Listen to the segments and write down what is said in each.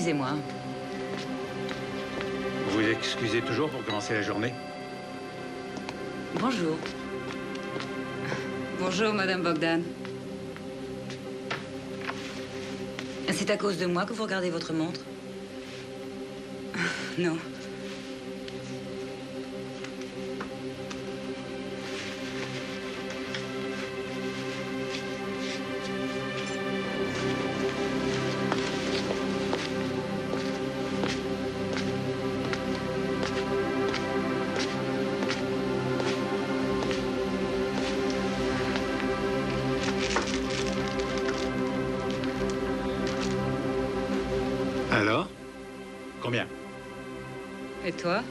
Excusez-moi. Vous vous excusez toujours pour commencer la journée? Bonjour. Bonjour, Madame Bogdan. C'est à cause de moi que vous regardez votre montre? Non. Alors? Combien? Et toi?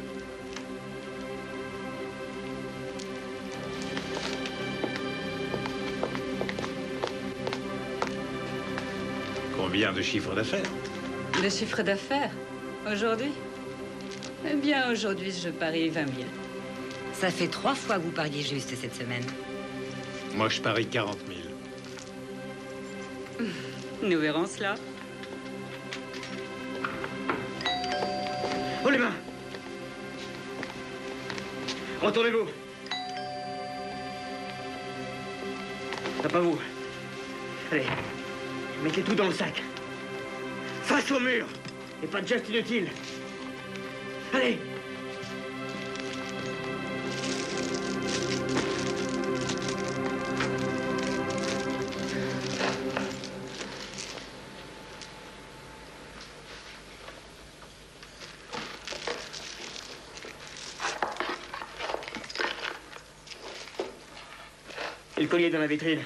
Combien de chiffre d'affaires? Le chiffre d'affaires? Aujourd'hui? Eh bien, aujourd'hui, je parie 20 000. Ça fait 3 fois que vous pariez juste cette semaine. Moi, je parie 40 000. Nous verrons cela. Oh, les mains! Retournez-vous! Non, pas vous. Allez, mettez tout dans le sac. Face au mur! Et pas de geste inutile. Allez! Et le collier dans la vitrine.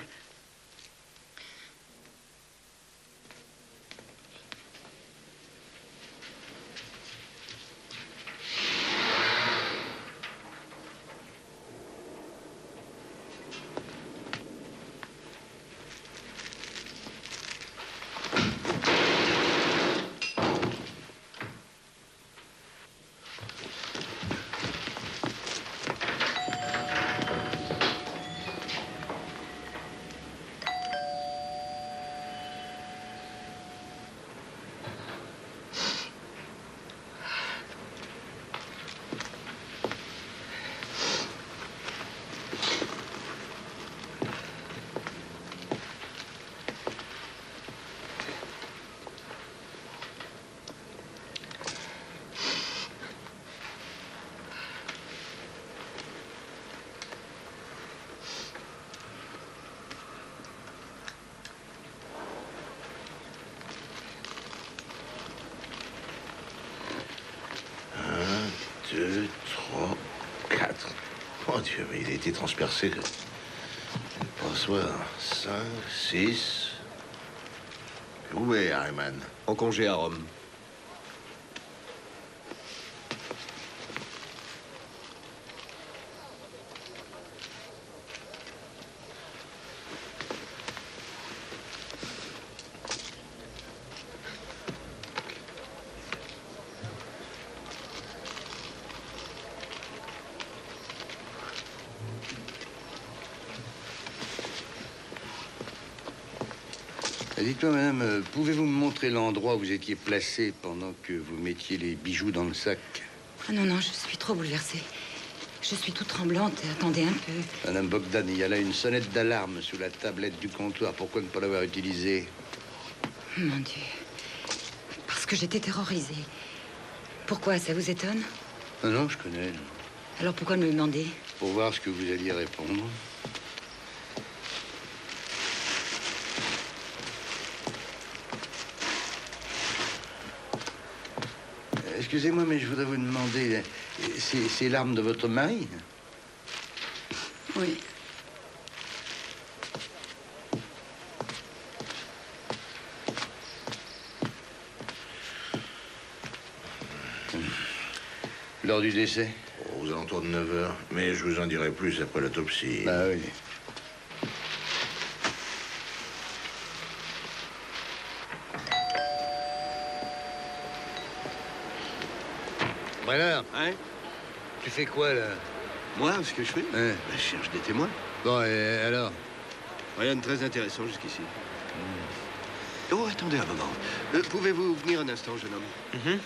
Deux, trois, quatre. Mon Dieu, mais il a été transpercé. Bonsoir. 5, 6. Où est Harriman? En congé à Rome. Dites-moi, madame, pouvez-vous me montrer l'endroit où vous étiez placé pendant que vous mettiez les bijoux dans le sac? Ah non, je suis trop bouleversée. Je suis toute tremblante. Attendez un peu. Madame Bogdan, il y a là une sonnette d'alarme sous la tablette du comptoir. Pourquoi ne pas l'avoir utilisée? Mon Dieu. Parce que j'étais terrorisée. Pourquoi? Ça vous étonne? Non, je connais. Alors pourquoi me demander? Pour voir ce que vous alliez répondre. Excusez-moi, mais je voudrais vous demander, c'est l'arme de votre mari? Oui. Lors du décès? Aux alentours de 9 heures. Mais je vous en dirai plus après l'autopsie. Bah oui. Brenner, Hein? tu fais quoi, là? Moi, ce que je fais? Hein? Je cherche des témoins. Bon, et alors? Rien de très intéressant jusqu'ici. Oh, attendez un moment. Pouvez-vous venir un instant, jeune homme?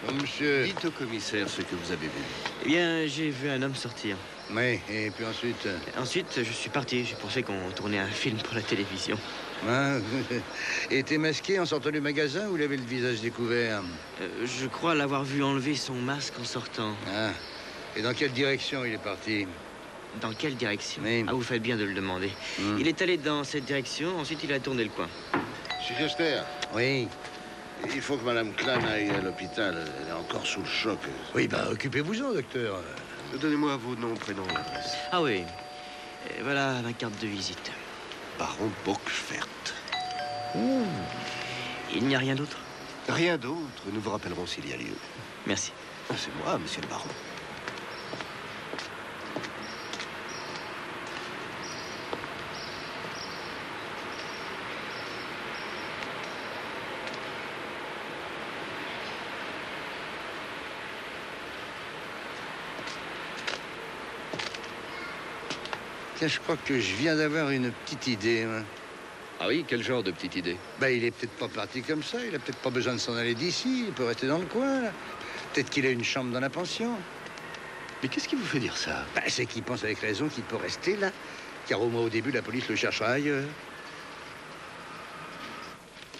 Bon, monsieur. Dites au commissaire ce que vous avez vu. Eh bien, j'ai vu un homme sortir. Oui, et puis ensuite... Ensuite, je suis parti. J'ai pensé qu'on tournait un film pour la télévision. Hein, était masqué en sortant du magasin ou il avait le visage découvert? Je crois l'avoir vu enlever son masque en sortant. Ah. Et dans quelle direction il est parti? Dans quelle direction? Oui. Ah, vous faites bien de le demander. Il est allé dans cette direction, ensuite il a tourné le coin. Monsieur Custer, Oui. il faut que Madame Klein aille à l'hôpital. Elle est encore sous le choc. Oui, bah, occupez-vous-en, docteur. Donnez-moi vos noms, prénoms, adresse. Ah oui. Et voilà ma carte de visite. Baron Bockfert. Il n'y a rien d'autre? Rien d'autre. Nous vous rappellerons s'il y a lieu. Merci. Ah, c'est moi, monsieur le baron. Tiens, je crois que je viens d'avoir une petite idée. Hein. Ah oui, quel genre de petite idée? Ben, il est peut-être pas parti comme ça. Il a peut-être pas besoin de s'en aller d'ici. Il peut rester dans le coin, là. Peut-être qu'il a une chambre dans la pension. Mais qu'est-ce qui vous fait dire ça? Ben, c'est qu'il pense avec raison qu'il peut rester là. Car au moins au début, la police le cherchera ailleurs.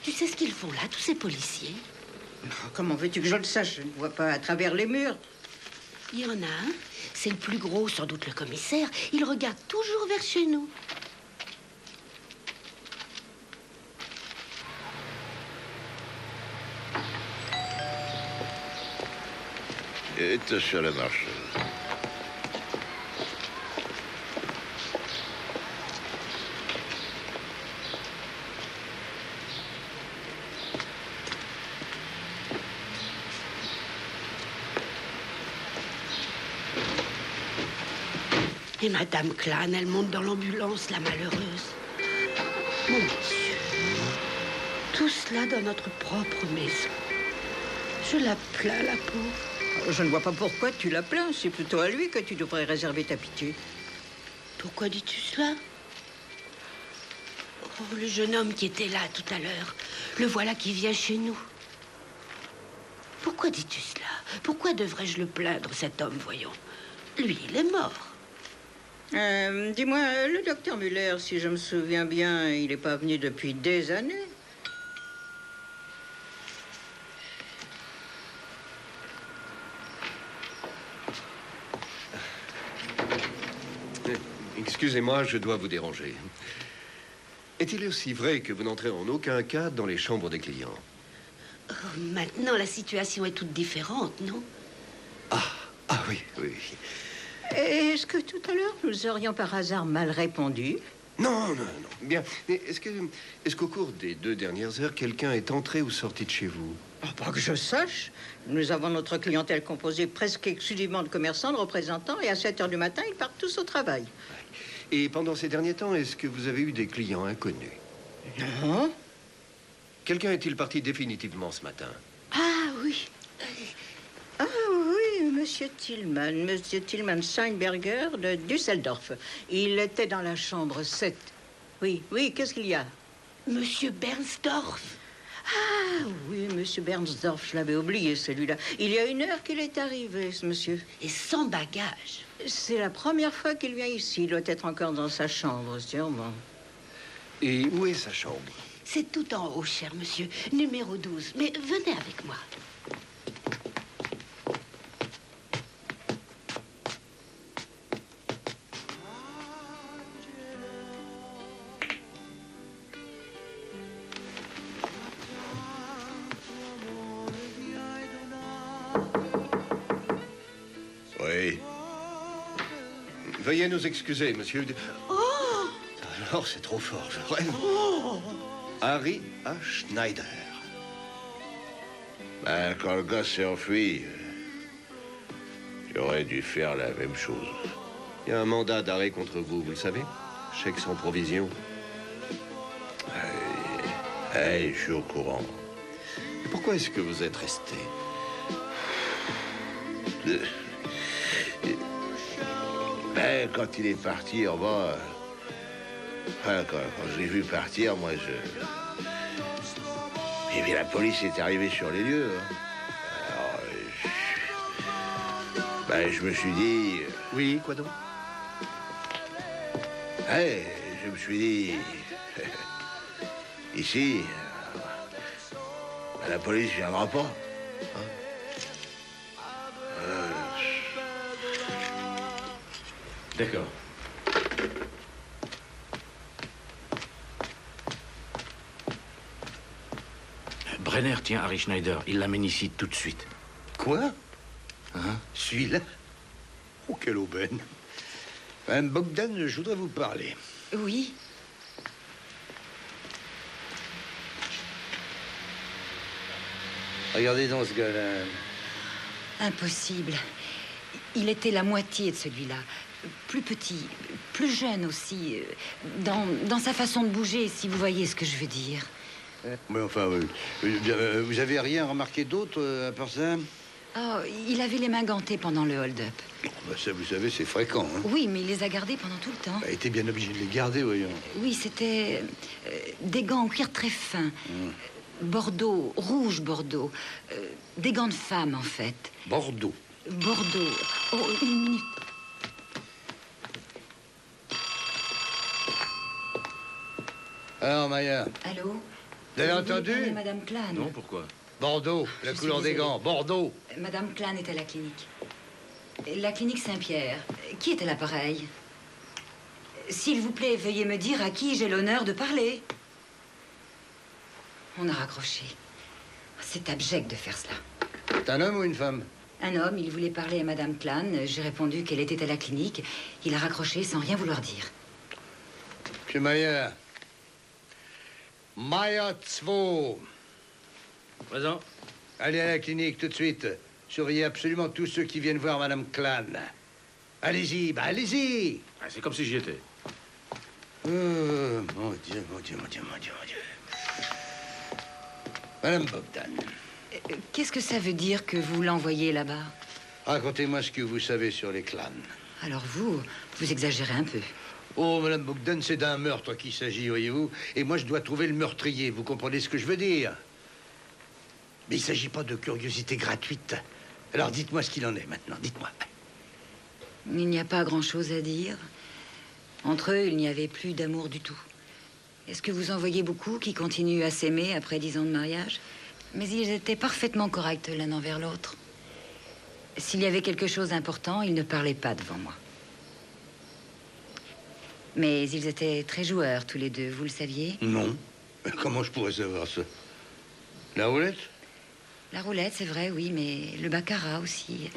Tu sais ce qu'ils font là, tous ces policiers? Comment veux-tu que je le sache? Je ne vois pas à travers les murs. Il y en a un, c'est le plus gros, sans doute le commissaire. Il regarde toujours vers chez nous. Et sur la marche. Et Madame Klein, elle monte dans l'ambulance, la malheureuse. Mon Dieu. Tout cela dans notre propre maison. Je la plains, la pauvre. Je ne vois pas pourquoi tu la plains. C'est plutôt à lui que tu devrais réserver ta pitié. Pourquoi dis-tu cela? Oh, le jeune homme qui était là tout à l'heure. Le voilà qui vient chez nous. Pourquoi dis-tu cela? Pourquoi devrais-je le plaindre, cet homme, voyons? Lui, il est mort. Dis-moi, le docteur Muller, si je me souviens bien, il n'est pas venu depuis des années. Excusez-moi, je dois vous déranger. Est-il aussi vrai que vous n'entrez en aucun cas dans les chambres des clients? Oh, maintenant, la situation est toute différente, non? Ah oui, oui. Est-ce que tout à l'heure, nous aurions par hasard mal répondu? Non. Bien. Mais est-ce qu'au cours des 2 dernières heures, quelqu'un est entré ou sorti de chez vous? Pas que je sache. Nous avons notre clientèle composée presque exclusivement de commerçants, de représentants, et à 7 heures du matin, ils partent tous au travail. Et pendant ces derniers temps, est-ce que vous avez eu des clients inconnus? Non. Quelqu'un est-il parti définitivement ce matin? Ah oui. Ah oui, Monsieur Tillman Steinberger de Düsseldorf. Il était dans la chambre 7. Oui, qu'est-ce qu'il y a? Monsieur Bernsdorf. Ah oui, Monsieur Bernsdorf, je l'avais oublié celui-là. Il y a 1 heure qu'il est arrivé, ce monsieur. Et sans bagage. C'est la première fois qu'il vient ici. Il doit être encore dans sa chambre, sûrement. Et où est sa chambre? C'est tout en haut, cher monsieur. Numéro 12. Mais venez avec moi. Oui. Veuillez nous excuser, monsieur. Oh! Alors, c'est trop fort, je rêve. Harry A. Schneider. Ben, quand le gars s'est enfui, j'aurais dû faire la même chose. Il y a un mandat d'arrêt contre vous, vous le savez? Chèque sans provision. Hey, je suis au courant. Et pourquoi est-ce que vous êtes resté? Ben, quand il est parti en bas, quand je l'ai vu partir, moi, Et puis la police est arrivée sur les lieux. Hein. Alors, je me suis dit... Oui, quoi donc? Ouais, je me suis dit... Ici, la police viendra pas. D'accord. Brenner tient Harry Schneider. Il l'amène ici tout de suite. Quoi? Hein? Celui-là? Oh, quelle aubaine. Madame Bogdan, je voudrais vous parler. Oui. Regardez dans ce gars-là. Impossible. Il était la moitié de celui-là. Plus petit, plus jeune aussi. Dans sa façon de bouger, si vous voyez ce que je veux dire. Mais enfin, vous avez rien remarqué d'autre à part ça? Oh, il avait les mains gantées pendant le hold-up. Bah, ça, vous savez, c'est fréquent. Hein? Oui, mais il les a gardés pendant tout le temps. Il était bien obligé de les garder, voyons. Oui, c'était des gants en cuir très fin. Bordeaux, rouge Bordeaux. Des gants de femme, en fait. Bordeaux. Bordeaux. Oh, une minute. Alors, Maya, Allô? vous avez Vous entendu? voulez parler à Madame Klein. Non, pourquoi? Bordeaux, la Je couleur suis des désolée. gants, Bordeaux. Madame Klein est à la clinique. La clinique Saint-Pierre. Qui est à l'appareil? S'il vous plaît, veuillez me dire à qui j'ai l'honneur de parler. On a raccroché. C'est abject de faire cela. C'est un homme ou une femme? Un homme, il voulait parler à Madame Klein. J'ai répondu qu'elle était à la clinique. Il a raccroché sans rien vouloir dire. Monsieur Maya. Maya Tzvo. Présent. Allez à la clinique tout de suite. Surveillez absolument tous ceux qui viennent voir Madame Klein. Allez-y, allez-y. Ah, c'est comme si j'y étais. Mon Dieu, mon Dieu, mon Dieu, mon Dieu, mon Dieu. Madame Bogdan, Qu'est-ce que ça veut dire que vous l'envoyez là-bas? racontez-moi ce que vous savez sur les clans. Alors vous exagérez un peu. Oh, Madame Bogdan, c'est d'un meurtre qu'il s'agit, voyez-vous. Et moi, je dois trouver le meurtrier. Vous comprenez ce que je veux dire? Mais il ne s'agit pas de curiosité gratuite. Alors, dites-moi ce qu'il en est maintenant. Dites-moi. Il n'y a pas grand-chose à dire. Entre eux, il n'y avait plus d'amour du tout. Est-ce que vous en voyez beaucoup qui continuent à s'aimer après 10 ans de mariage? Mais ils étaient parfaitement corrects l'un envers l'autre. S'il y avait quelque chose d'important, ils ne parlaient pas devant moi. Mais ils étaient très joueurs, tous les deux, vous le saviez? Non. Mais comment je pourrais savoir ça? La roulette? La roulette, c'est vrai, oui, mais le baccarat aussi.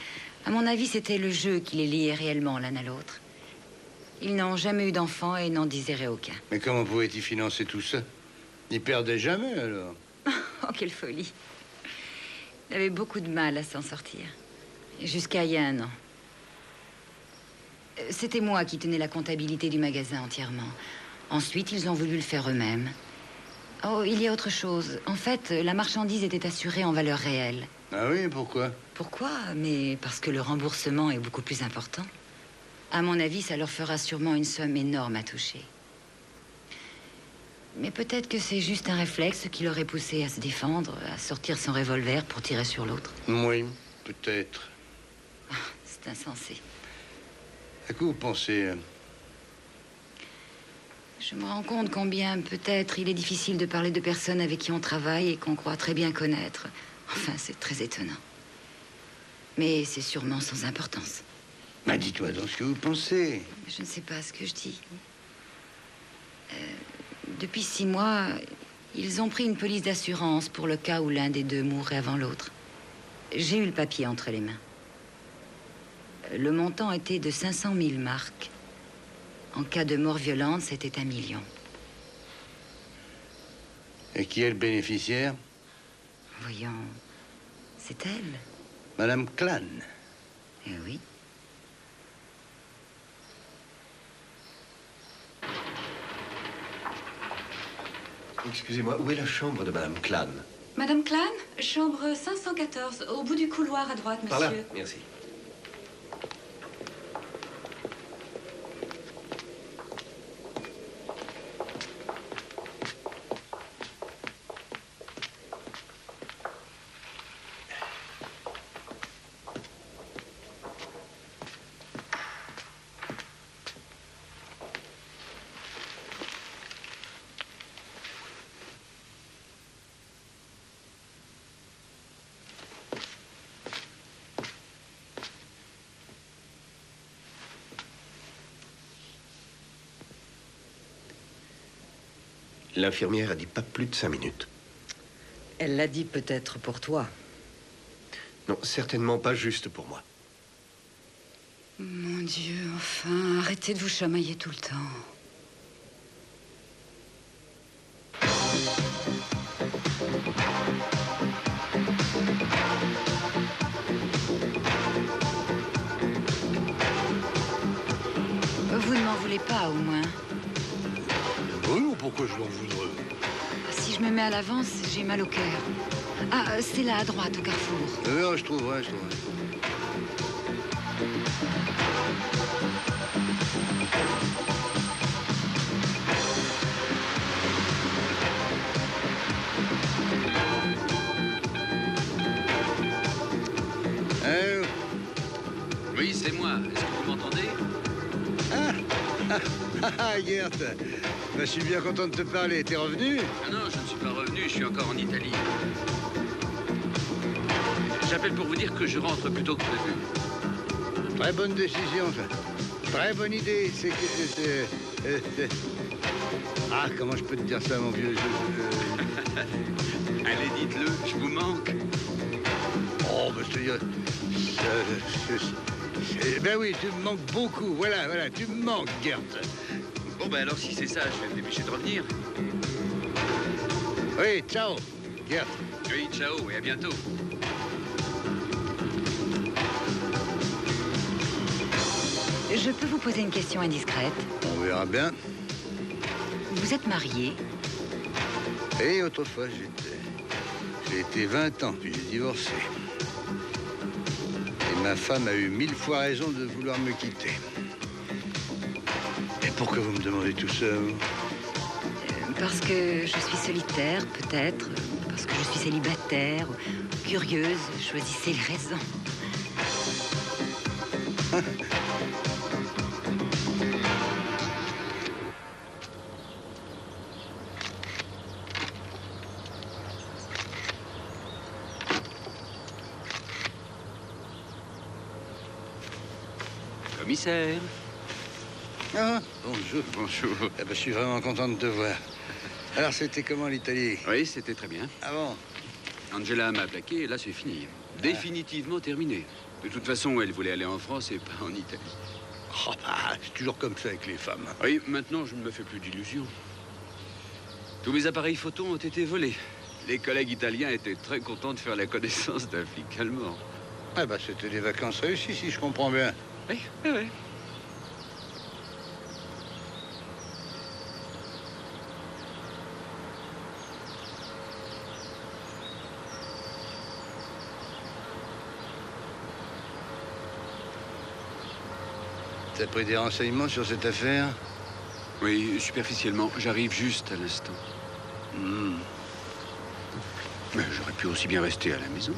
À mon avis, c'était le jeu qui les liait réellement l'un à l'autre. Ils n'ont jamais eu d'enfants et n'en désiraient aucun. Mais comment pouvait-il financer tout ça? Il perdait jamais, alors. Oh, quelle folie. Il avait beaucoup de mal à s'en sortir. Jusqu'à il y a 1 an. C'était moi qui tenais la comptabilité du magasin entièrement. Ensuite, ils ont voulu le faire eux-mêmes. Oh, il y a autre chose. En fait, la marchandise était assurée en valeur réelle. Ah oui, pourquoi? Pourquoi? Mais parce que le remboursement est beaucoup plus important. À mon avis, ça leur fera sûrement une somme énorme à toucher. Mais peut-être que c'est juste un réflexe qui l'aurait poussé à se défendre, à sortir son revolver pour tirer sur l'autre. Oui, peut-être. Ah, c'est insensé. À quoi vous pensez? Je me rends compte combien, peut-être, il est difficile de parler de personnes avec qui on travaille et qu'on croit très bien connaître. Enfin, c'est très étonnant. Mais c'est sûrement sans importance. Bah, dites-moi donc ce que vous pensez. Je ne sais pas ce que je dis. Depuis 6 mois, ils ont pris une police d'assurance pour le cas où l'un des deux mourrait avant l'autre. J'ai eu le papier entre les mains. Le montant était de 500 000 marks. En cas de mort violente, c'était 1 million. Et qui est le bénéficiaire? Voyons, c'est elle. Madame Klein. Eh oui. Excusez-moi, où est la chambre de Madame Klein? Madame Klein, chambre 514, au bout du couloir à droite, monsieur. Par là, merci. L'infirmière a dit pas plus de 5 minutes. Elle l'a dit peut-être pour toi. Non, certainement pas juste pour moi. Mon Dieu, enfin, arrêtez de vous chamailler tout le temps. Vous ne m'en voulez pas, au moins. Oui, pourquoi je l'en voudrais? Si je me mets à l'avance, j'ai mal au cœur. Ah, c'est là, à droite, au carrefour. Non, je trouverai, je trouverai. Allô? Oui, c'est moi. Est-ce que vous m'entendez? Gert, je suis bien content de te parler. T'es revenu? Ah non, je ne suis pas revenu, je suis encore en Italie. J'appelle pour vous dire que je rentre plus tôt que prévu. Très bonne décision, ça. Très bonne idée. C'est que... Ah, comment je peux te dire ça, mon vieux? Allez, dites-le, je vous manque. Oh, ben, je te dis... Ben oui, tu me manques beaucoup. Voilà, voilà, tu me manques, Gert. Bon, ben alors, si c'est ça, je vais me dépêcher de revenir. Oui, ciao, Gert. Oui, ciao, et à bientôt. Je peux vous poser une question indiscrète? On verra bien. Vous êtes marié? Et autrefois, j'ai été 20 ans, puis j'ai divorcé. Et ma femme a eu 1000 fois raison de vouloir me quitter. Et pourquoi vous me demandez tout ça, vous? Parce que je suis solitaire, peut-être. Parce que je suis célibataire, curieuse. Choisissez les raisons. Commissaire. Ah, bonjour. Bonjour. Eh ben, je suis vraiment content de te voir. Alors, c'était comment l'Italie? Oui, c'était très bien. Ah bon? Angela m'a plaqué et là, c'est fini. Définitivement terminé. De toute façon, elle voulait aller en France et pas en Italie. Oh, bah, c'est toujours comme ça avec les femmes. Oui, maintenant, je ne me fais plus d'illusions. Tous mes appareils photos ont été volés. Les collègues italiens étaient très contents de faire la connaissance d'un flic allemand. Ah bah, c'était des vacances réussies, si je comprends bien. Oui, oui, oui. T'as pris des renseignements sur cette affaire? Oui, superficiellement. J'arrive juste à l'instant. Mais j'aurais pu aussi bien rester à la maison.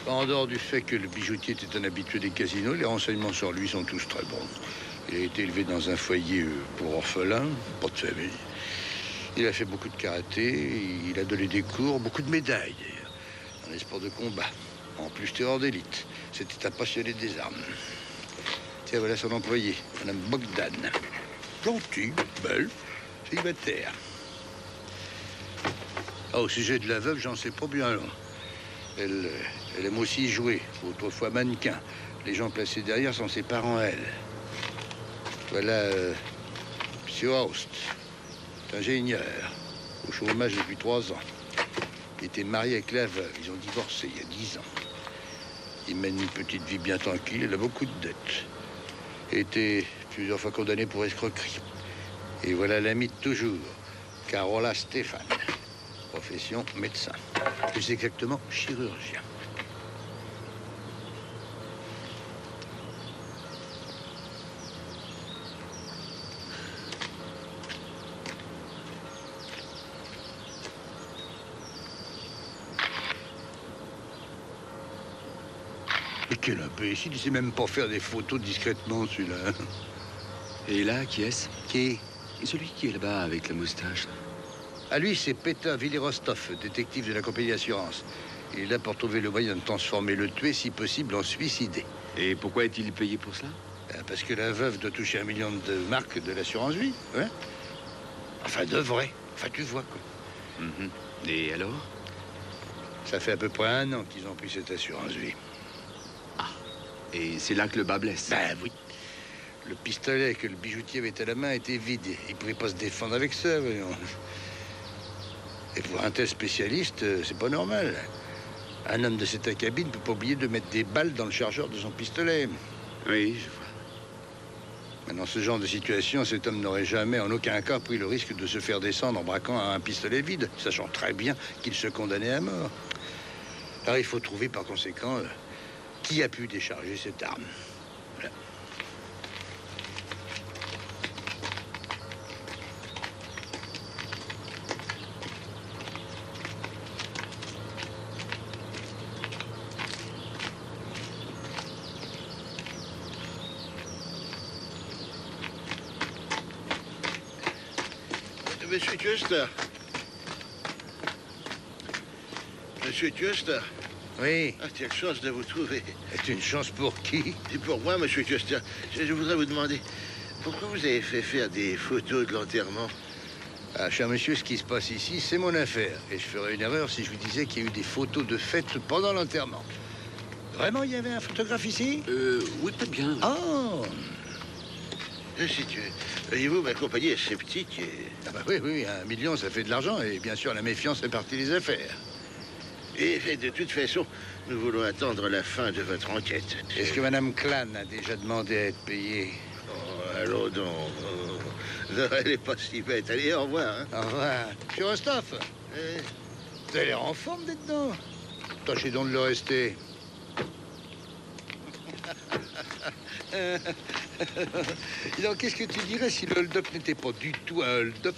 En dehors du fait que le bijoutier était un habitué des casinos, les renseignements sur lui sont tous très bons. Il a été élevé dans un foyer pour orphelins, pas de famille. Il a fait beaucoup de karaté, il a donné des cours, beaucoup de médailles, d'ailleurs, dans les sports de combat. En plus, terreur d'élite. C'était un passionné des armes. Tiens, voilà son employé, Madame Bogdan. Gentille, belle, célibataire. Ah, au sujet de la veuve, j'en sais pas bien long. Elle aime aussi jouer, autrefois mannequin. Les gens placés derrière sont ses parents, elle. Voilà, M. Haust, ingénieur, au chômage depuis 3 ans. Il était marié avec la veuve, ils ont divorcé il y a 10 ans. Il mène une petite vie bien tranquille, elle a beaucoup de dettes. Été plusieurs fois condamné pour escroquerie. Et voilà l'ami de toujours, Carola Stéphane. Profession médecin. Plus exactement, chirurgien. Mais quel imbécile, il sait même pas faire des photos discrètement, celui-là. Et là, qui est-ce? Qui? Celui qui est là-bas avec la moustache. À lui, c'est Peter Villerostov, détective de la compagnie d'assurance. Il est là pour trouver le moyen de transformer le tué, si possible, en suicidé. Et pourquoi est-il payé pour cela? Parce que la veuve doit toucher 1 million de marques de l'assurance vie, hein? Enfin, devrait. Enfin, tu vois, quoi. Et alors? Ça fait à peu près 1 an qu'ils ont pris cette assurance vie. Ah, et c'est là que le bas blesse? Ben oui. Le pistolet que le bijoutier avait à la main était vide. Il ne pouvait pas se défendre avec ça, voyons. Et pour un tel spécialiste, c'est pas normal. Un homme de cet acabit ne peut pas oublier de mettre des balles dans le chargeur de son pistolet. Oui, je vois. Mais dans ce genre de situation, cet homme n'aurait jamais, en aucun cas, pris le risque de se faire descendre en braquant un pistolet vide, sachant très bien qu'il se condamnait à mort. Alors il faut trouver, par conséquent, qui a pu décharger cette arme. Voilà. Monsieur Custer. Monsieur Custer. Oui. Ah, quelle chance de vous trouver. C'est une chance pour qui? Et pour moi, monsieur Custer. Je voudrais vous demander, pourquoi vous avez fait faire des photos de l'enterrement? Ah, cher monsieur, ce qui se passe ici, c'est mon affaire. Et je ferais une erreur si je vous disais qu'il y a eu des photos de fête pendant l'enterrement. Vraiment, il y avait un photographe ici? Oui, peut-être bien. Oh! Si tu... Voyez-vous, ma compagnie est sceptique et... Ah bah oui, 1 million, ça fait de l'argent. Et bien sûr, la méfiance fait partie des affaires. Et de toute façon, nous voulons attendre la fin de votre enquête. Est-ce que Madame Clan a déjà demandé à être payée? Oh, allons donc. Non, elle n'est pas si bête. Allez, au revoir. Hein. Au revoir. Monsieur Rostov, vous avez l'air en forme d'être-dedans. Tâchez donc de le rester. Donc, qu'est-ce que tu dirais si le hold-up n'était pas du tout un hold-up,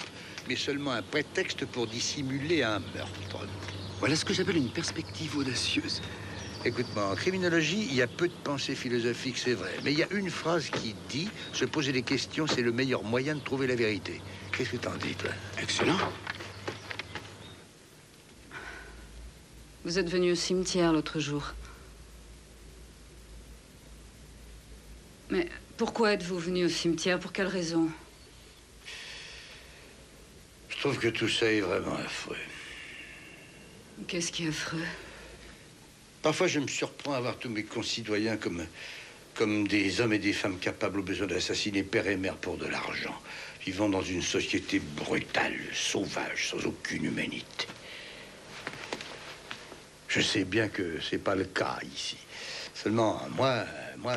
mais seulement un prétexte pour dissimuler un meurtre? Voilà ce que j'appelle une perspective audacieuse. Écoute-moi, en criminologie, il y a peu de pensée philosophique, c'est vrai. Mais il y a une phrase qui dit « Se poser des questions, c'est le meilleur moyen de trouver la vérité ». Qu'est-ce que t'en dis, toi? Excellent. Vous êtes venu au cimetière l'autre jour. Mais pourquoi êtes-vous venu au cimetière? Pour quelle raison? Je trouve que tout ça est vraiment affreux. Qu'est-ce qui est affreux? Parfois, je me surprends à voir tous mes concitoyens comme des hommes et des femmes capables au besoin d'assassiner père et mère pour de l'argent, vivant dans une société brutale, sauvage, sans aucune humanité. Je sais bien que c'est pas le cas ici. Seulement, moi,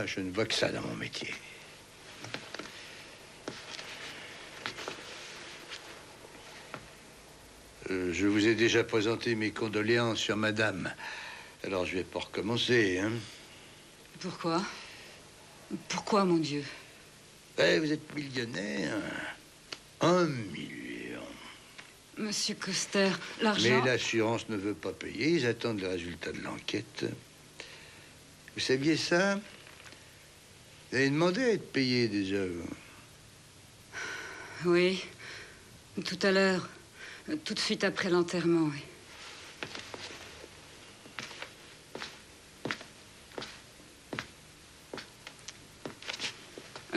je ne vois que ça dans mon métier. Je vous ai déjà présenté mes condoléances sur madame. Alors, je vais pas recommencer, hein. Pourquoi? Pourquoi, mon Dieu? Eh, vous êtes millionnaire. 1 million. Monsieur Custer, l'argent... Mais l'assurance ne veut pas payer. Ils attendent le résultat de l'enquête. Vous saviez ça? Vous avez demandé à être payé déjà. Oui, tout à l'heure. Tout de suite après l'enterrement, oui.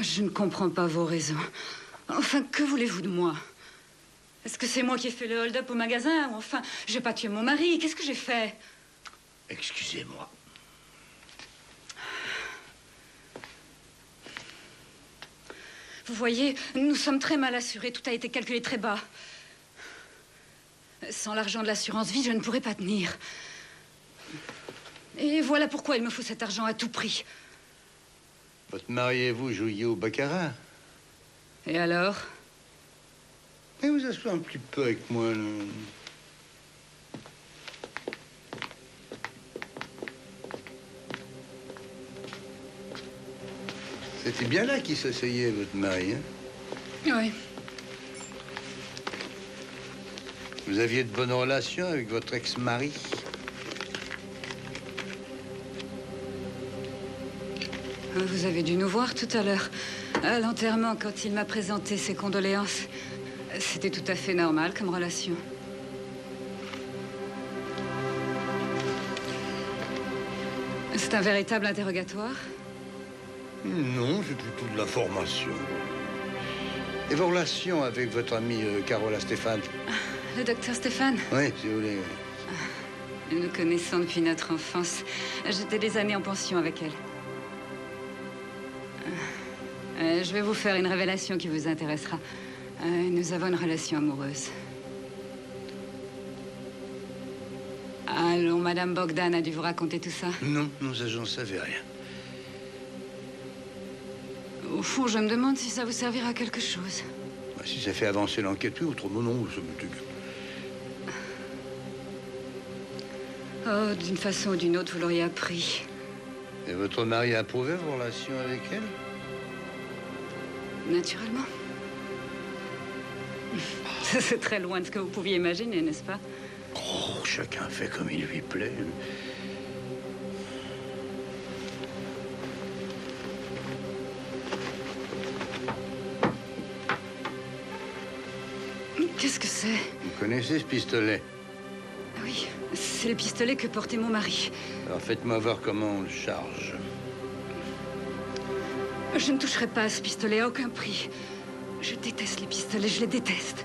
Je ne comprends pas vos raisons. Enfin, que voulez-vous de moi? Est-ce que c'est moi qui ai fait le hold-up au magasin? Ou enfin, j'ai pas tué mon mari? Qu'est-ce que j'ai fait? Excusez-moi. Vous voyez, nous sommes très mal assurés. Tout a été calculé très bas. Sans l'argent de l'assurance vie, je ne pourrais pas tenir. Et voilà pourquoi il me faut cet argent à tout prix. Votre mari et vous jouiez au baccarat. Et alors? Et vous asseyez un petit peu avec moi, là. C'était bien là qu'il s'asseyait, votre mari, hein? Oui. Vous aviez de bonnes relations avec votre ex-mari? Vous avez dû nous voir tout à l'heure. À l'enterrement, quand il m'a présenté ses condoléances. C'était tout à fait normal comme relation. C'est un véritable interrogatoire? Non, c'est plutôt de l'information. Et vos relations avec votre amie Carola Stéphane? Le docteur Stéphane? Oui, si vous voulez. Nous nous connaissons depuis notre enfance. J'étais des années en pension avec elle. Je vais vous faire une révélation qui vous intéressera. Nous avons une relation amoureuse. Allons, Madame Bogdan a dû vous raconter tout ça? Non, nous j'en savais rien. Au fond, je me demande si ça vous servira à quelque chose. Bah, si ça fait avancer l'enquête, oui, autrement non, ça me tue. Oh, d'une façon ou d'une autre, vous l'auriez appris. Et votre mari a approuvé vos relations avec elle? Naturellement. C'est très loin de ce que vous pouviez imaginer, n'est-ce pas? Oh, chacun fait comme il lui plaît. Qu'est-ce que c'est? Vous connaissez ce pistolet? Oui, c'est le pistolet que portait mon mari. Alors faites-moi voir comment on le charge. Je ne toucherai pas à ce pistolet à aucun prix. Je déteste les pistolets, je les déteste.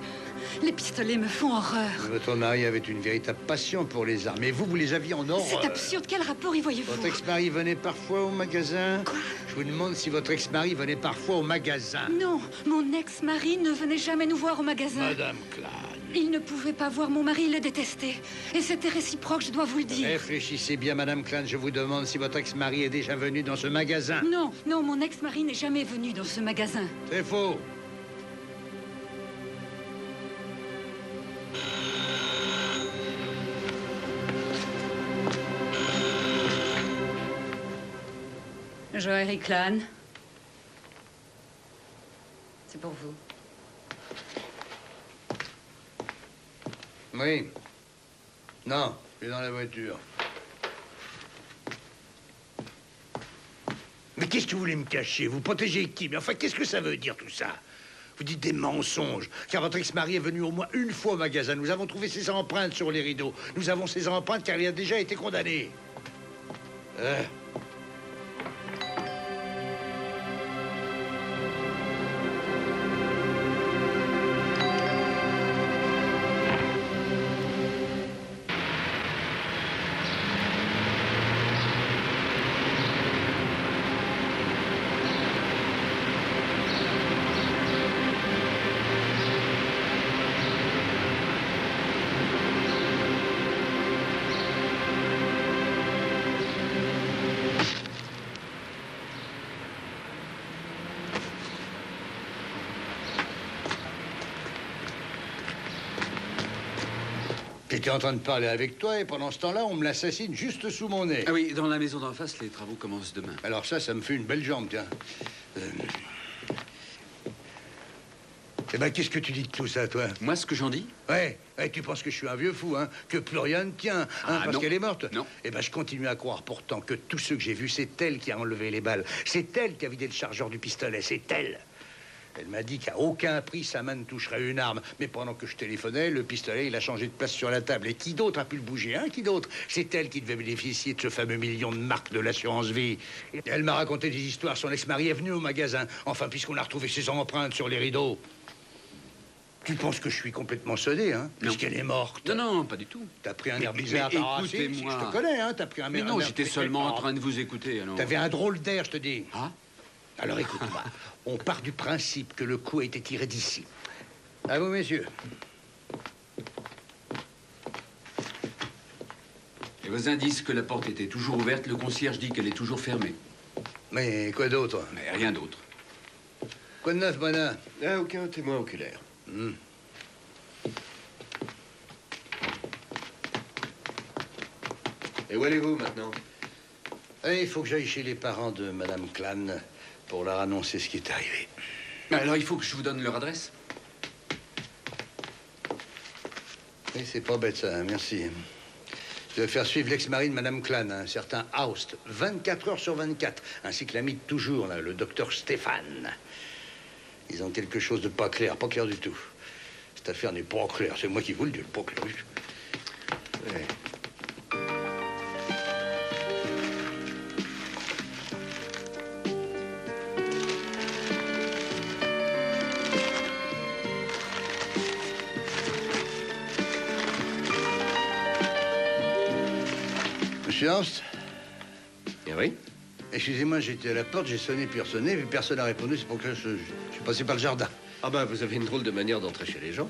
Les pistolets me font horreur. Votre mari avait une véritable passion pour les armes. Et vous les aviez en horreur. C'est absurde. Quel rapport y voyez-vous? Votre ex-mari venait parfois au magasin? Quoi? Je vous demande si votre ex-mari venait parfois au magasin. Non, mon ex-mari ne venait jamais nous voir au magasin. Madame Klein. Il ne pouvait pas voir mon mari, il le détestait. Et c'était réciproque, je dois vous le dire. Réfléchissez bien, Madame Klein. Je vous demande si votre ex-mari est déjà venu dans ce magasin. Non, non, mon ex-mari n'est jamais venu dans ce magasin. C'est faux. Joël Clan. C'est pour vous. Oui. Non, je suis dans la voiture. Mais qu'est-ce que vous voulez me cacher? Vous protégez qui? Mais enfin, qu'est-ce que ça veut dire tout ça? Vous dites des mensonges, car votre ex-mari est venu au moins une fois au magasin. Nous avons trouvé ses empreintes sur les rideaux. Nous avons ses empreintes car il a déjà été condamné. J'étais en train de parler avec toi et pendant ce temps-là, on me l'assassine juste sous mon nez. Ah oui, dans la maison d'en face, les travaux commencent demain. Alors ça me fait une belle jambe, tiens. Eh ben, qu'est-ce que tu dis de tout ça, toi? Moi, ce que j'en dis? Ouais, tu penses que je suis un vieux fou, hein? Que plus rien ne tient, hein, parce qu'elle est morte? Non. Eh ben, je continue à croire pourtant que tous ceux que j'ai vus, c'est elle qui a enlevé les balles. C'est elle qui a vidé le chargeur du pistolet, c'est elle. Elle m'a dit qu'à aucun prix sa main ne toucherait une arme. Mais pendant que je téléphonais, le pistolet, il a changé de place sur la table. Et qui d'autre a pu le bouger, hein? Qui d'autre? C'est elle qui devait bénéficier de ce fameux million de marques de l'assurance vie. Et elle m'a raconté des histoires. Son ex-mari est venu au magasin. Enfin, puisqu'on a retrouvé ses empreintes sur les rideaux. Tu penses que je suis complètement sodé, hein? Puisqu'elle est morte. Non, non, pas du tout. T'as pris un air bizarre. Écoutez-moi. Je te connais, hein? T'as pris un Mais air... non, j'étais seulement en train de vous écouter, alors. T'avais un drôle d'air, je te dis. Ah? Alors écoute-moi, on part du principe que le coup a été tiré d'ici. À vous, messieurs. Et vos indices que la porte était toujours ouverte, le concierge dit qu'elle est toujours fermée. Mais quoi d'autre? Mais rien d'autre. Quoi de neuf, Bonin? Aucun témoin oculaire. Et où allez-vous maintenant? Il faut que j'aille chez les parents de Madame Clan pour leur annoncer ce qui est arrivé. Alors, il faut que je vous donne leur adresse? Oui, c'est pas bête, ça, hein, merci. Je vais faire suivre l'ex-mari de Madame Clan, un certain Aust, 24 heures sur 24, ainsi que l'ami de toujours, là, le docteur Stéphane. Ils ont quelque chose de pas clair du tout. Cette affaire n'est pas claire, c'est moi qui vous le dis, pas clair. Ouais. Monsieur Horst? Eh oui? Excusez-moi, j'étais à la porte, j'ai sonné puis ressonné, puis personne n'a répondu, c'est pour que je suis passé par le jardin. Ah ben, vous avez une drôle de manière d'entrer chez les gens.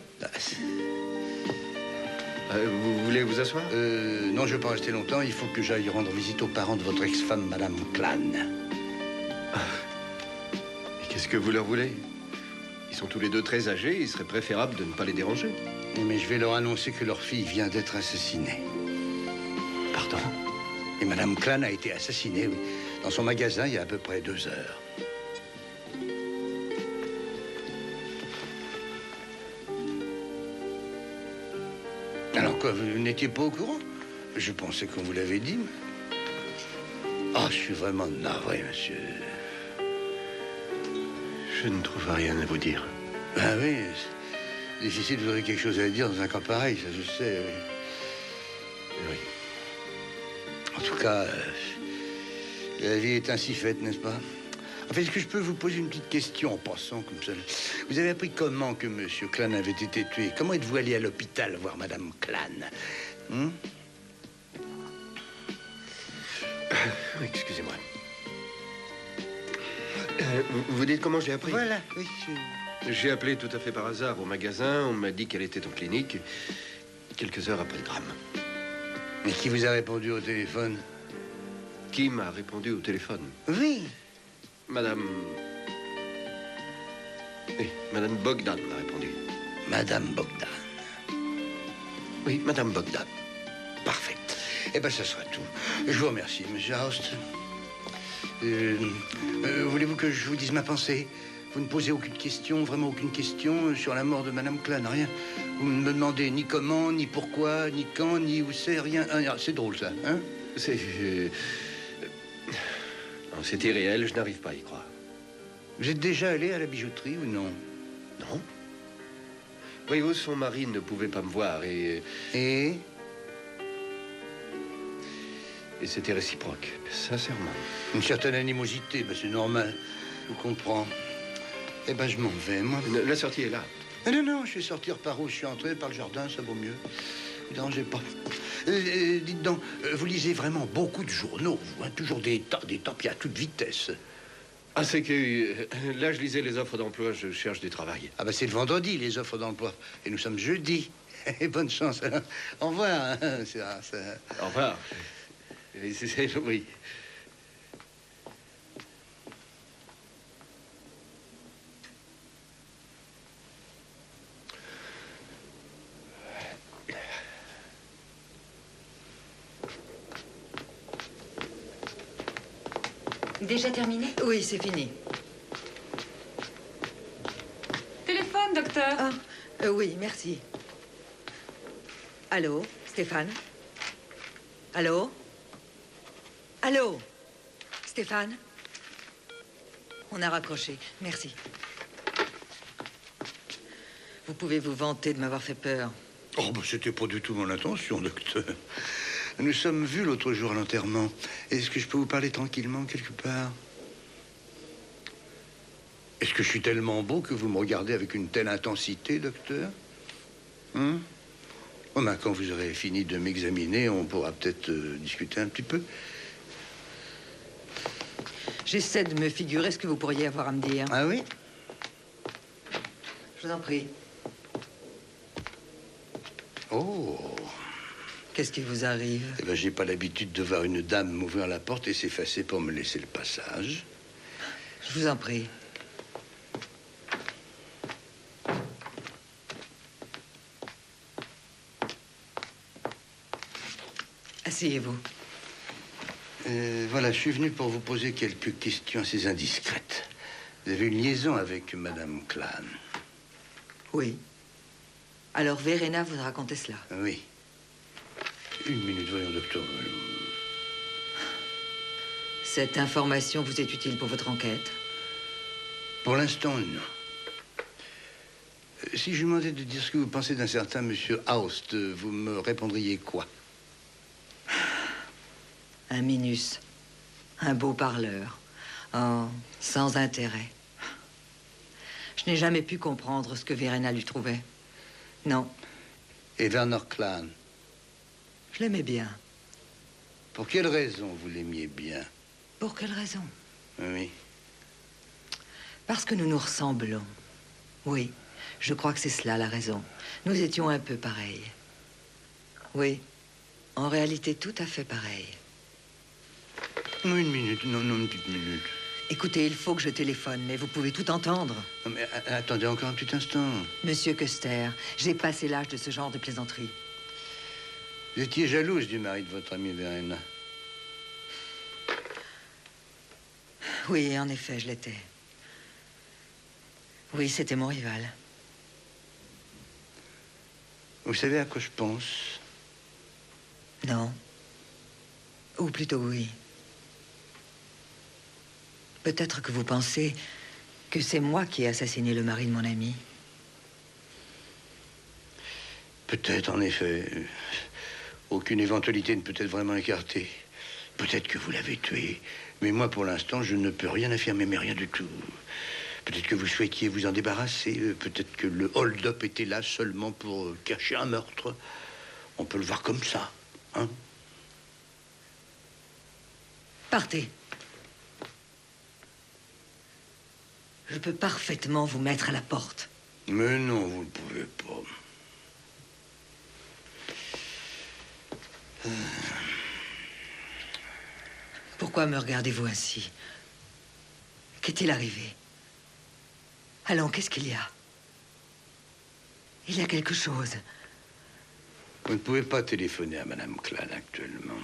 Vous voulez vous asseoir? Non, je ne vais pas rester longtemps. Il faut que j'aille rendre visite aux parents de votre ex-femme, Madame Clan. Et qu'est-ce que vous leur voulez? Ils sont tous les deux très âgés, il serait préférable de ne pas les déranger. Mais je vais leur annoncer que leur fille vient d'être assassinée. Pardon? Et Madame Clan a été assassinée, oui, dans son magasin il y a à peu près 2 heures. Alors quoi, vous n'étiez pas au courant? Je pensais qu'on vous l'avait dit. Ah, je suis vraiment navré, monsieur. Je ne trouve rien à vous dire. Ben oui, c'est difficile, vous aurez quelque chose à dire dans un cas pareil, ça je sais, oui. Oui. En tout cas, la vie est ainsi faite, n'est-ce pas? Enfin, est-ce que je peux vous poser une petite question en passant comme ça? Vous avez appris comment que Monsieur Clan avait été tué? Comment êtes-vous allé à l'hôpital voir Madame Clan? Excusez-moi. Vous dites comment j'ai appris? Voilà, oui. J'ai appelé tout à fait par hasard au magasin. On m'a dit qu'elle était en clinique quelques heures après le drame. Et qui vous a répondu au téléphone? Qui m'a répondu au téléphone? Oui. Madame... Oui, Madame Bogdan m'a répondu. Madame Bogdan. Oui, Madame Bogdan. Parfait. Eh bien, ça sera tout. Je vous remercie, Monsieur Horst. Voulez-vous que je vous dise ma pensée? Vous ne posez aucune question, vraiment aucune question sur la mort de Madame Clan, rien. Vous ne me demandez ni comment, ni pourquoi, ni quand, ni où c'est, rien. C'est drôle, ça, hein? C'est... Non, c'est irréel, je n'arrive pas à y croire. Vous êtes déjà allé à la bijouterie ou non? Non. Voyez-vous, son mari ne pouvait pas me voir et... Et c'était réciproque, sincèrement. Une certaine animosité, ben c'est normal. Je vous comprends. Eh ben, je m'en vais, moi. La sortie est là. Non, je vais sortir par où? Je suis entré par le jardin, ça vaut mieux. Ne dérangez pas. Dites donc, vous lisez vraiment beaucoup de journaux, vous, hein? Toujours des tas, puis à toute vitesse. Ah, c'est que là, je lisais les offres d'emploi, je cherche du travail. Ah, ben c'est le vendredi, les offres d'emploi. Et nous sommes jeudi. Bonne chance, alors. Au revoir. Hein, ça... Au revoir. Oui. Déjà terminé? Oui, c'est fini. Téléphone, docteur. Ah, oui, merci. Allô, Stéphane? Allô? Allô? Stéphane? On a raccroché. Merci. Vous pouvez vous vanter de m'avoir fait peur. Oh, ben, c'était pas du tout mon intention, docteur. Nous sommes vus l'autre jour à l'enterrement. Est-ce que je peux vous parler tranquillement quelque part? Est-ce que je suis tellement beau que vous me regardez avec une telle intensité, docteur? Oh, ben, quand vous aurez fini de m'examiner, on pourra peut-être discuter un petit peu. J'essaie de me figurer ce que vous pourriez avoir à me dire. Ah oui? Je vous en prie. Oh. Qu'est-ce qui vous arrive? Eh ben, j'ai pas l'habitude de voir une dame m'ouvrir la porte et s'effacer pour me laisser le passage. Je vous en prie. Asseyez-vous. Voilà, je suis venu pour vous poser quelques questions assez indiscrètes. Vous avez une liaison avec Madame Clan? Oui. Alors, Verena vous racontez cela? Oui. Une minute, voyons, docteur. Cette information vous est utile pour votre enquête? Pour l'instant, non. Si je vous demandais de dire ce que vous pensez d'un certain monsieur Horst, vous me répondriez quoi? Un minus. Un beau parleur. Oh, sans intérêt. Je n'ai jamais pu comprendre ce que Verena lui trouvait. Non. Et Werner Clan? Je l'aimais bien. Pour quelle raison vous l'aimiez bien? Pour quelle raison? Oui. Parce que nous nous ressemblons. Oui, je crois que c'est cela la raison. Nous étions un peu pareils. Oui, en réalité tout à fait pareils. Une minute, non, une petite minute. Écoutez, il faut que je téléphone, mais vous pouvez tout entendre. Non, mais attendez encore un petit instant. Monsieur Custer, j'ai passé l'âge de ce genre de plaisanterie. Vous étiez jalouse du mari de votre amie Verena. Oui, en effet, je l'étais. Oui, c'était mon rival. Vous savez à quoi je pense? Non. Ou plutôt oui. Peut-être que vous pensez que c'est moi qui ai assassiné le mari de mon ami. Peut-être, en effet. Aucune éventualité ne peut être vraiment écartée. Peut-être que vous l'avez tué. Mais moi, pour l'instant, je ne peux rien affirmer, mais rien du tout. Peut-être que vous souhaitiez vous en débarrasser. Peut-être que le hold-up était là seulement pour cacher un meurtre. On peut le voir comme ça, hein? Partez. Je peux parfaitement vous mettre à la porte. Mais non, vous ne pouvez pas. Pourquoi me regardez-vous ainsi? Qu'est-il arrivé? Allons, qu'est-ce qu'il y a? Il y a quelque chose. Vous ne pouvez pas téléphoner à Madame Clan actuellement.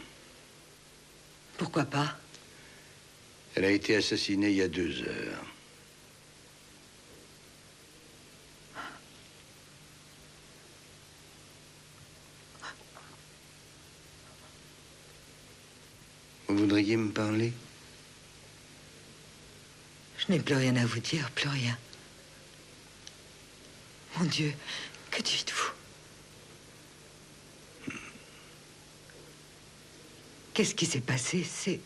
Pourquoi pas? Elle a été assassinée il y a 2 heures. Vous voudriez me parler? Je n'ai plus rien à vous dire, plus rien. Mon Dieu, que dites-vous? Qu'est-ce qui s'est passé? C'est...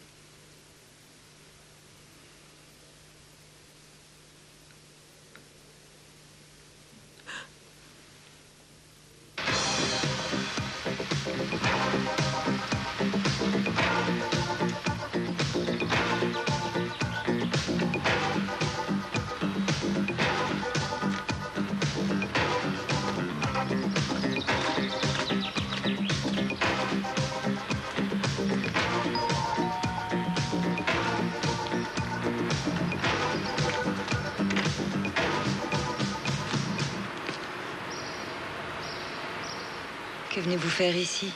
Que venez-vous faire ici?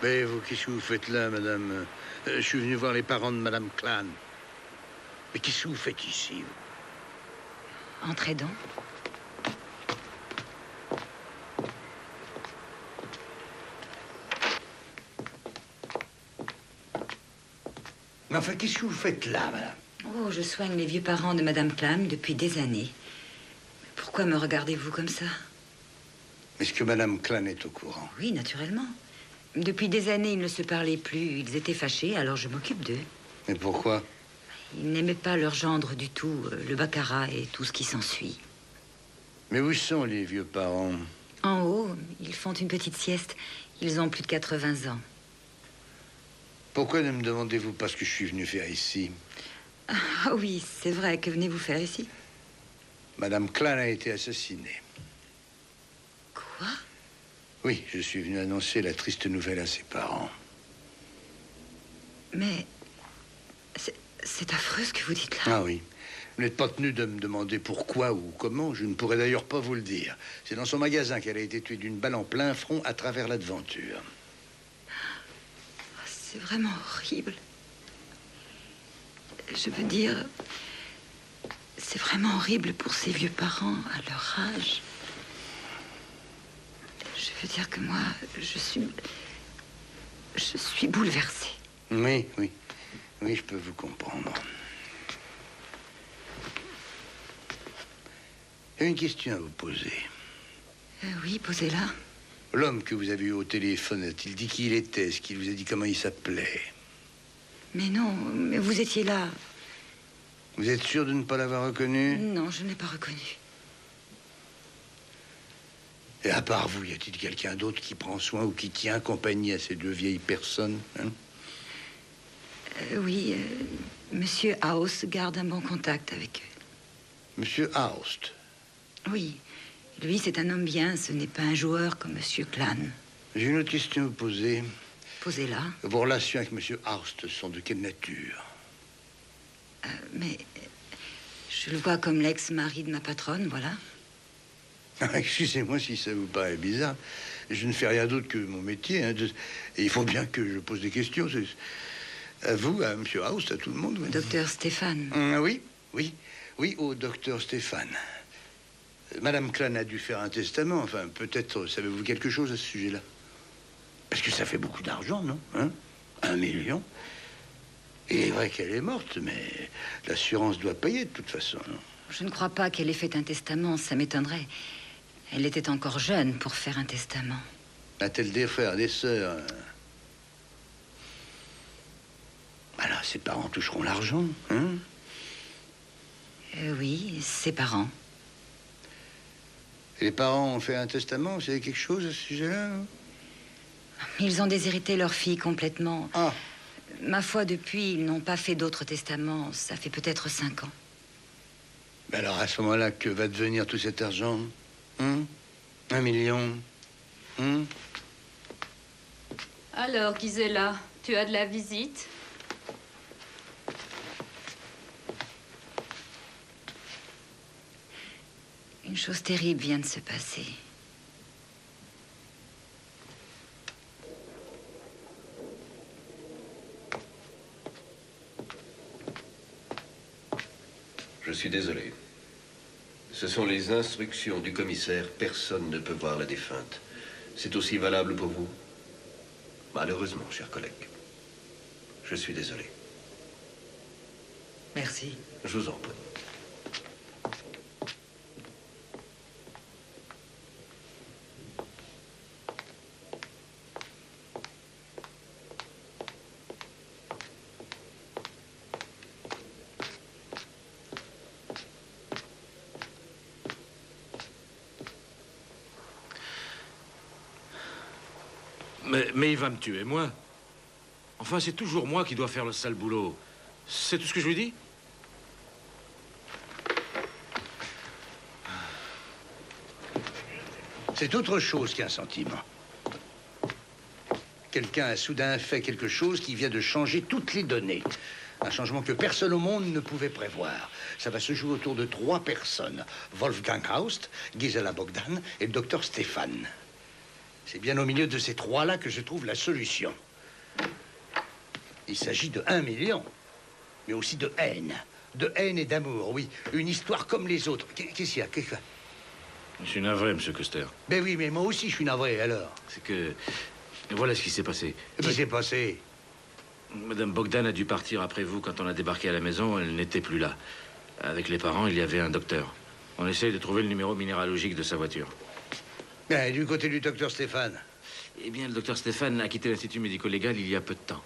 Mais vous, qu'est-ce que vous faites là, madame? Je suis venu voir les parents de Madame Clan. Mais qu'est-ce que vous faites ici? Entrez donc. Mais enfin, qu'est-ce que vous faites là, madame? Oh, je soigne les vieux parents de Madame Clam depuis des années. Pourquoi me regardez-vous comme ça? Est-ce que Madame Clan est au courant? Oui, naturellement. Depuis des années, ils ne se parlaient plus. Ils étaient fâchés, alors je m'occupe d'eux. Mais pourquoi? Ils n'aimaient pas leur gendre du tout, le baccarat et tout ce qui s'ensuit. Mais où sont les vieux parents? En haut, ils font une petite sieste. Ils ont plus de 80 ans. Pourquoi ne me demandez-vous pas ce que je suis venu faire ici? Ah oui, c'est vrai. Que venez-vous faire ici? Madame Clan a été assassinée. Quoi? Oui, je suis venu annoncer la triste nouvelle à ses parents. Mais... c'est affreux ce que vous dites là. Ah oui. Vous n'êtes pas tenu de me demander pourquoi ou comment. Je ne pourrais d'ailleurs pas vous le dire. C'est dans son magasin qu'elle a été tuée d'une balle en plein front à travers l'aventure. C'est vraiment horrible. Je veux dire... c'est vraiment horrible pour ces vieux parents à leur âge. Je veux dire que moi, je suis bouleversée. Oui, oui. Oui, je peux vous comprendre. J'ai une question à vous poser. Oui, posez-la. L'homme que vous avez eu au téléphone, a-t-il dit qui il était? Est-ce qu'il vous a dit comment il s'appelait? Mais non, mais vous étiez là. Vous êtes sûr de ne pas l'avoir reconnu? Non, je ne l'ai pas reconnu. Et à part vous, y a-t-il quelqu'un d'autre qui prend soin ou qui tient compagnie à ces deux vieilles personnes, hein? Oui, Monsieur House garde un bon contact avec eux. Monsieur Houst? Oui, lui, c'est un homme bien, ce n'est pas un joueur comme Monsieur Clan. J'ai une autre question à vous poser. Posez-la. Vos relations avec Monsieur Houst sont de quelle nature? Mais je le vois comme l'ex-mari de ma patronne, voilà. Excusez-moi si ça vous paraît bizarre. Je ne fais rien d'autre que mon métier, hein, et il faut bien que je pose des questions. À vous, à Monsieur Houst, à tout le monde. Oui. Docteur Stéphane. Oui, au docteur Stéphane. Madame Clan a dû faire un testament. Enfin, peut-être savez-vous quelque chose à ce sujet-là? Parce que ça fait beaucoup d'argent, non? Hein? 1 million. Il est vrai qu'elle est morte, mais l'assurance doit payer de toute façon, non? Je ne crois pas qu'elle ait fait un testament, ça m'étonnerait. Elle était encore jeune pour faire un testament. A-t-elle des frères, des sœurs? Alors, ses parents toucheront l'argent, hein? Oui, ses parents. Et les parents ont fait un testament? Vous savez quelque chose à ce sujet-là? Ils ont déshérité leur fille complètement. Ah. Ma foi, depuis, ils n'ont pas fait d'autres testaments. Ça fait peut-être 5 ans. Mais alors, à ce moment-là, que va devenir tout cet argent? 1 million? Alors, Gisela, tu as de la visite? Une chose terrible vient de se passer. Je suis désolé. Ce sont les instructions du commissaire. Personne ne peut voir la défunte. C'est aussi valable pour vous? Malheureusement, cher collègue. Je suis désolé. Merci. Je vous en prie. Mais il va me tuer, moi. Enfin, c'est toujours moi qui dois faire le sale boulot. C'est tout ce que je lui dis? C'est autre chose qu'un sentiment. Quelqu'un a soudain fait quelque chose qui vient de changer toutes les données. Un changement que personne au monde ne pouvait prévoir. Ça va se jouer autour de 3 personnes. Wolfgang Houst, Gisela Bogdan et le docteur Stéphane. C'est bien au milieu de ces 3-là que je trouve la solution. Il s'agit de 1 million, mais aussi de haine. De haine et d'amour, oui. Une histoire comme les autres. Qu'est-ce qu'il y a? Je suis navré, monsieur Custer. Ben oui, mais moi aussi, je suis navré, alors. C'est que... Voilà ce qui s'est passé. Qu'est-ce qui s'est passé? Madame Bogdan a dû partir après vous quand on a débarqué à la maison. Elle n'était plus là. Avec les parents, il y avait un docteur. On essaye de trouver le numéro minéralogique de sa voiture. Et du côté du docteur Stéphane? Eh bien, le docteur Stéphane a quitté l'Institut médico-légal il y a peu de temps.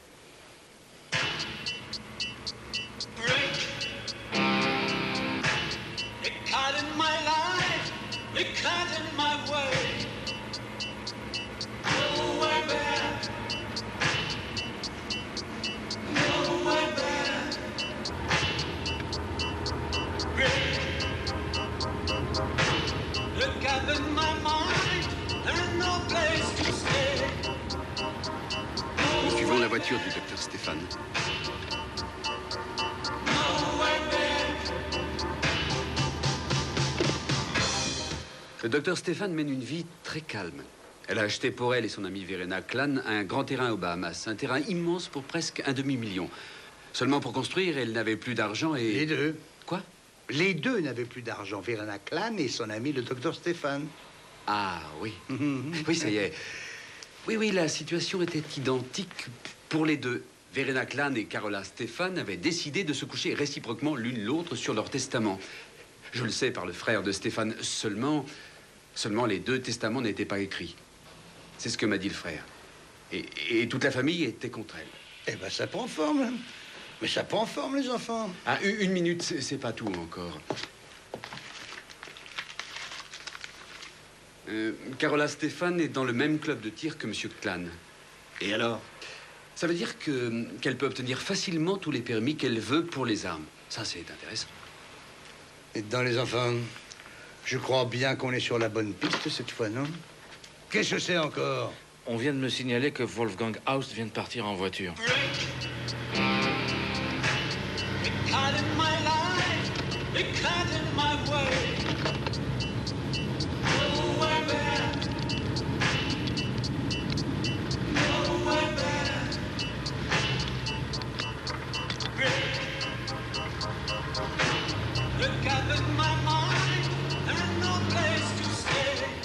Nous suivons la voiture du docteur Stéphane. Le docteur Stéphane mène une vie très calme. Elle a acheté pour elle et son amie Verena Clan un grand terrain aux Bahamas. Un terrain immense pour presque 1 demi-million. Seulement pour construire, elle n'avait plus d'argent et... Les deux. Quoi? Les deux n'avaient plus d'argent. Verena Clan et son ami le docteur Stéphane. Ah, oui. Oui, ça y est. Oui, la situation était identique pour les deux. Verena Clan et Carola Stéphane avaient décidé de se coucher réciproquement l'une l'autre sur leur testament. Je le sais par le frère de Stéphane. Seulement les 2 testaments n'étaient pas écrits. C'est ce que m'a dit le frère. Et toute la famille était contre elle. Eh ben, ça prend forme. Hein. Mais ça prend forme, les enfants. Ah, 1 minute, c'est pas tout encore. Carola Stéphane est dans le même club de tir que Monsieur Clan. Et alors? Ça veut dire qu'elle peut obtenir facilement tous les permis qu'elle veut pour les armes. Ça, c'est intéressant. Et dans les enfants, je crois bien qu'on est sur la bonne piste cette fois, non? Qu'est-ce que c'est encore? On vient de me signaler que Wolfgang Haust vient de partir en voiture.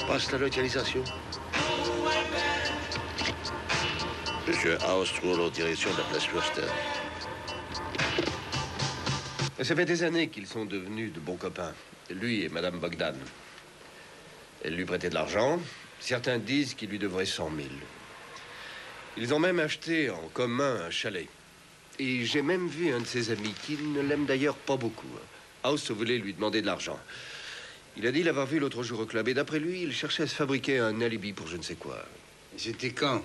Passe la localisation. Monsieur Haust roule en direction de la place Wurster. Ça fait des années qu'ils sont devenus de bons copains, lui et Madame Bogdan. Elle lui prêtait de l'argent. Certains disent qu'il lui devrait 100 000. Ils ont même acheté en commun un chalet. Et j'ai même vu un de ses amis, qui ne l'aime d'ailleurs pas beaucoup. Haust voulait lui demander de l'argent. Il a dit l'avoir vu l'autre jour au club. Et d'après lui, il cherchait à se fabriquer un alibi pour je ne sais quoi. C'était quand?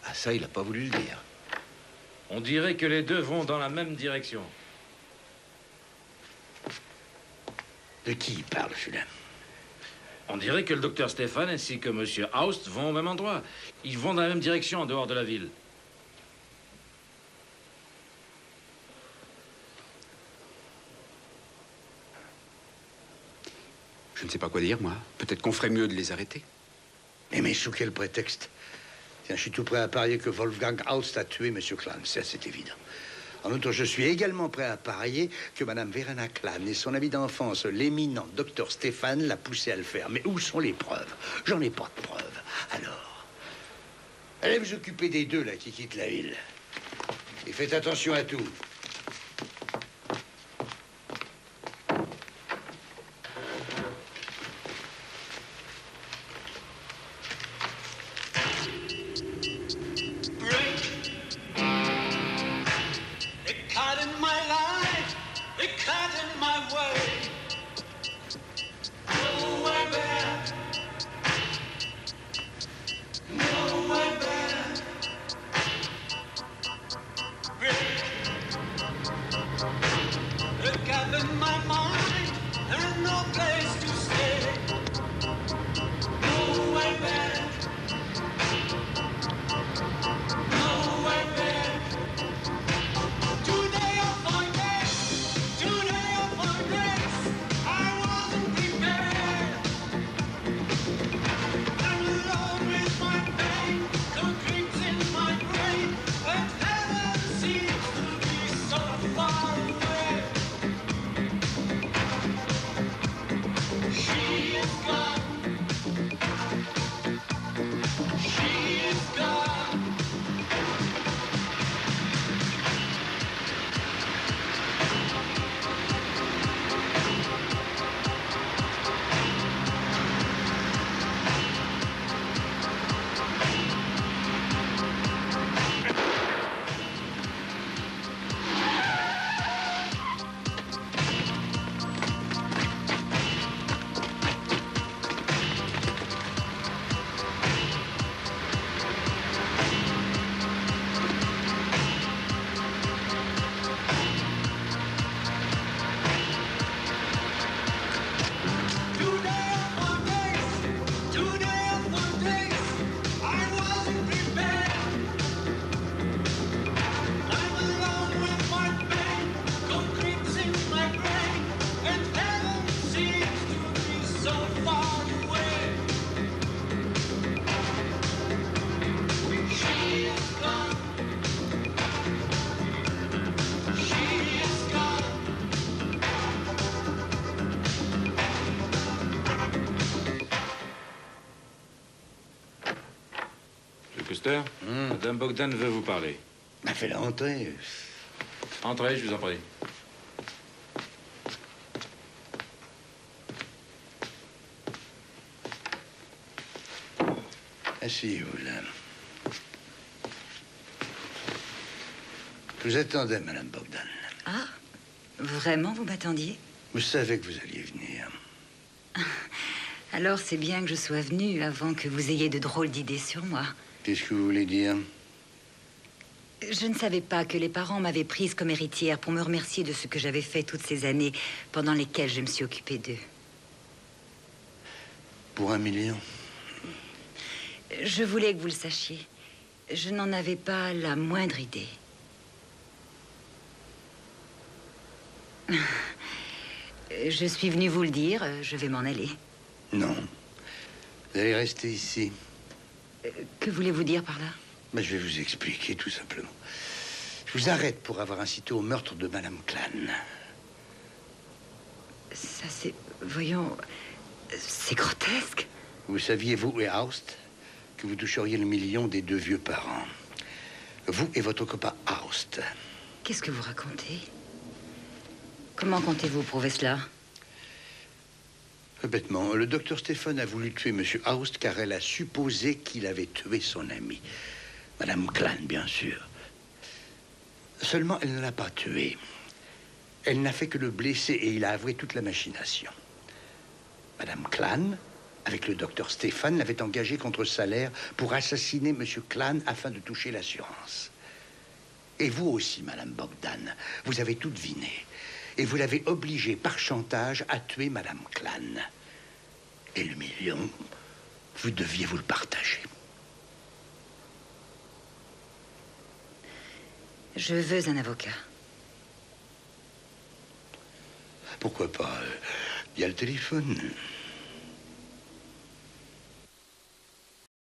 Ah, ça, il n'a pas voulu le dire. On dirait que les deux vont dans la même direction. De qui il parle, celui-là? On dirait que le docteur Stéphane ainsi que Monsieur Haust vont au même endroit. Ils vont dans la même direction en dehors de la ville. Je ne sais pas quoi dire, moi. Peut-être qu'on ferait mieux de les arrêter. Mais sous quel prétexte? Tiens, je suis tout prêt à parier que Wolfgang Haust a tué M. Clan, ça c'est évident. En outre, je suis également prêt à parier que Mme Verena Clan et son ami d'enfance, l'éminent docteur Stéphane, l'a poussé à le faire. Mais où sont les preuves? J'en ai pas de preuves. Alors, allez vous occuper des deux, là, qui quittent la ville. Et faites attention à tout. Madame Bogdan veut vous parler. Fais-la entrer. Entrez, je vous en prie. Asseyez-vous là. Je vous attendais, Madame Bogdan. Ah, vraiment, vous m'attendiez? Vous savez que vous alliez venir. Alors c'est bien que je sois venue avant que vous ayez de drôles d'idées sur moi. Qu'est-ce que vous voulez dire? Je ne savais pas que les parents m'avaient prise comme héritière pour me remercier de ce que j'avais fait toutes ces années pendant lesquelles je me suis occupée d'eux. Pour 1 million? Je voulais que vous le sachiez. Je n'en avais pas la moindre idée. Je suis venue vous le dire, je vais m'en aller. Non. Vous allez rester ici. Que voulez-vous dire par là? Ben, je vais vous expliquer, tout simplement. Je vous arrête pour avoir incité au meurtre de Madame Clan. Ça, c'est... Voyons... C'est grotesque. Vous saviez, vous et Aust, que vous toucheriez le million des 2 vieux parents. Vous et votre copain Aust. Qu'est-ce que vous racontez? Comment comptez-vous prouver cela? Bêtement, le docteur Stéphane a voulu tuer Monsieur Aust car elle a supposé qu'il avait tué son ami. Madame Clan, bien sûr. Seulement, elle ne l'a pas tué. Elle n'a fait que le blesser et il a avoué toute la machination. Madame Clan, avec le docteur Stéphane, l'avait engagé contre salaire pour assassiner Monsieur Clan afin de toucher l'assurance. Et vous aussi, Madame Bogdan, vous avez tout deviné. Et vous l'avez obligé par chantage à tuer Madame Clan. Et le million, vous deviez vous le partager. Je veux un avocat. Pourquoi pas? Il y a le téléphone.